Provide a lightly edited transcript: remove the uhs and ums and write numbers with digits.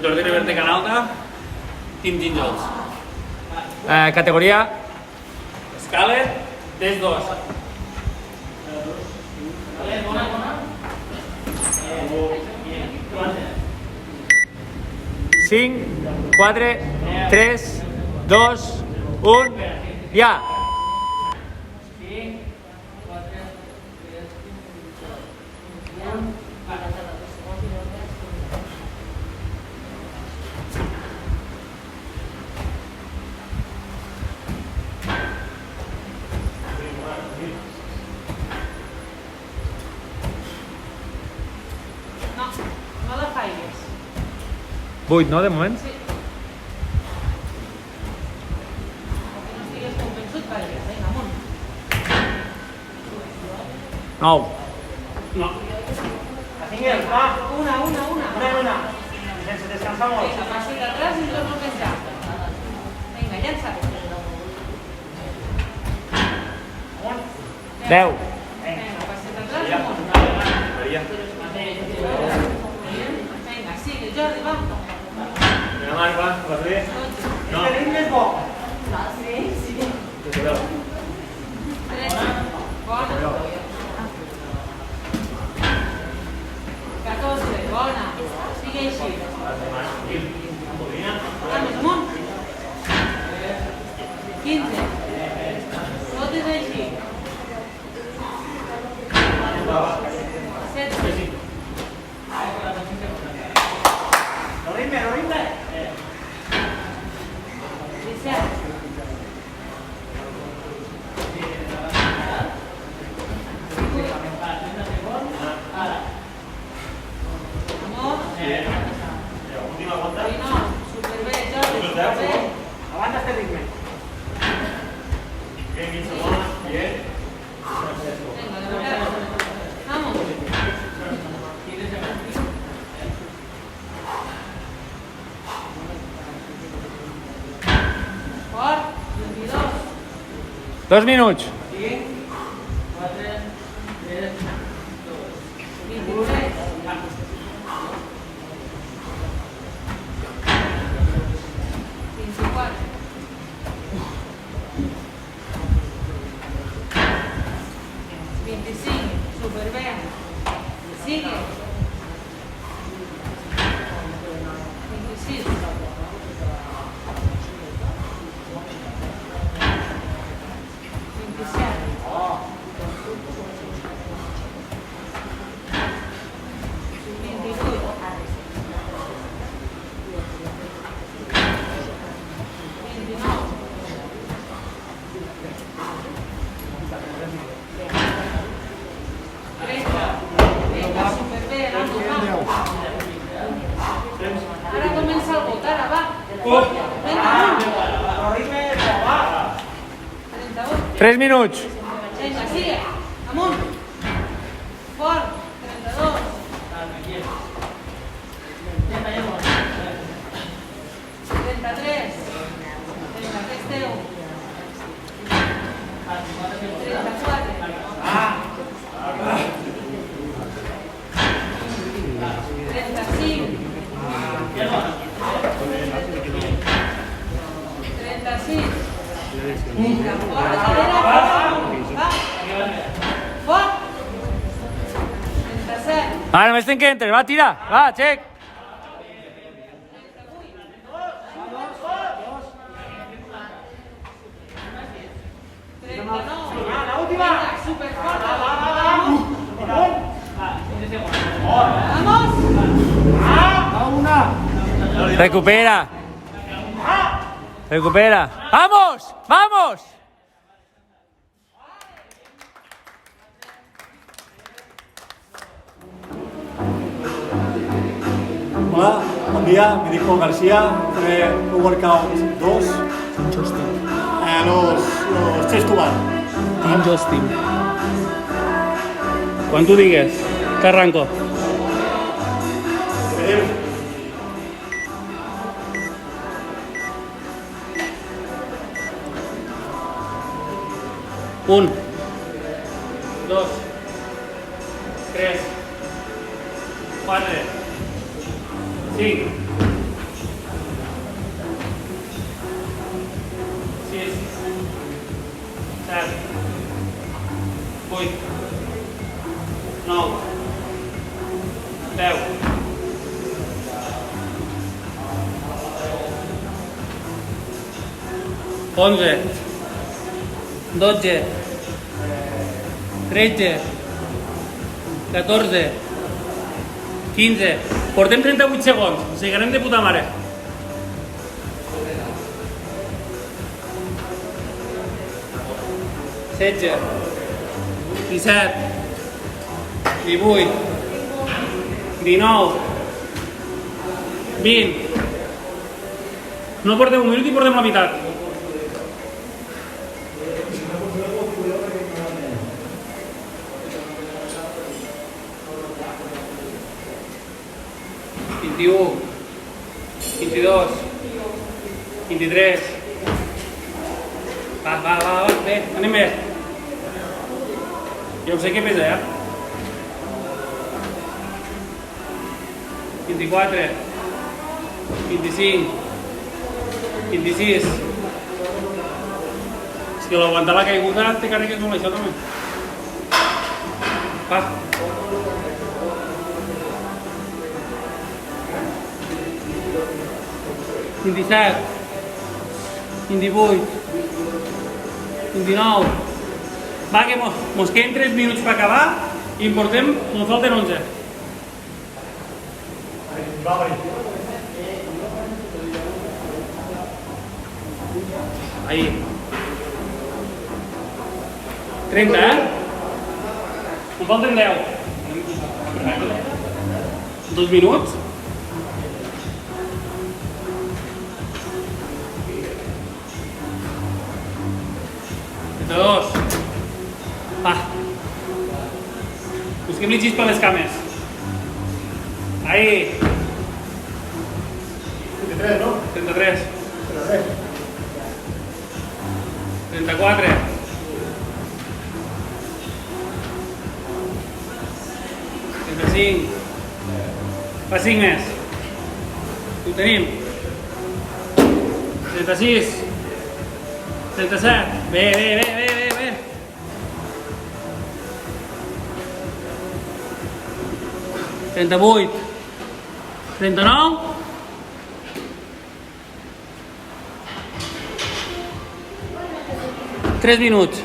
Torneo vertical alta, Team Ginjols. Categoria? Escala, des 2. 5, 4, 3, 2, 1, ja! No la falles. 8, no, de moment? Sí. Que no estigues convençut, vaja, vinga, amunt. 9. No. La tinguem, va. Una. Sense descansar molt. Vinga, passi d'atrás i torno a penjar. Vinga, llença. 10. Vinga, passi d'atrás i amunt. Vinga, sigue, Jordi, va. Vinga, Marc, va, vas bé? No. El ritme és bo. Sí. 13. Bona. 14, bona. Sigue així. Vamos, amunt. 15. Tot és així. 16. El ritme. 17. Amor. Última volta. 19. Superbé, Jordi, superbé. Aguanta este ritme. Bien, 15 segons, bien. Venga, de verdad. Vamos. Fort. 22. 2 minuts. 23. 24. 25. Superbé. Sigue. 26. 30. Vinga, superbé, vamos. Ara comença el vot, ara va. Vinga, amunt. El ritme és bo, va. 31. 3 minuts. Vinga, sigue. Amunt. Fort. 32. 33. Vinga, que és teu. 34. 35. 36. Vinga, fort, acelera, va. Fort. 37. Ara només tenc que entres, va, tira, va, xec. 39. La última. Vinga, superfort. Vamos. Vamos. Recupera. Recupera. ¡Vamos! ¡Vamos! Hola, bon dia, me dic Pol García, faré un workout 2. Los chest to bar. Team Justin. Quan tu digues, que arranco. Adéu. Un. 2, 3, 4, 5, 7, 8, 9, 10, 11, 12, 13, 14, 15. Portem 38 segons. Seguirem de puta mare. 16, 17, 18, 19, 20. No portem un minut i portem la meitat. 21, 22, 23. Va, bé, anem bé. Jo no sé què pesa, ja. 24, 25, 26. És que l'aguantar la caiguda te carregues molt això també. Va. 27, 28, 29. Va, que mos queden 3 minuts per acabar i en portem, ens falten 11. Ahí. 30, Em falten 10. 2 minuts. Dos. Va. Busquem-li xispa a les cames. Ahí. 23, no? 33. 34. 35. Fa 5 més. Ho tenim. 36. 37. Bé. 38. 39. 3 minuts.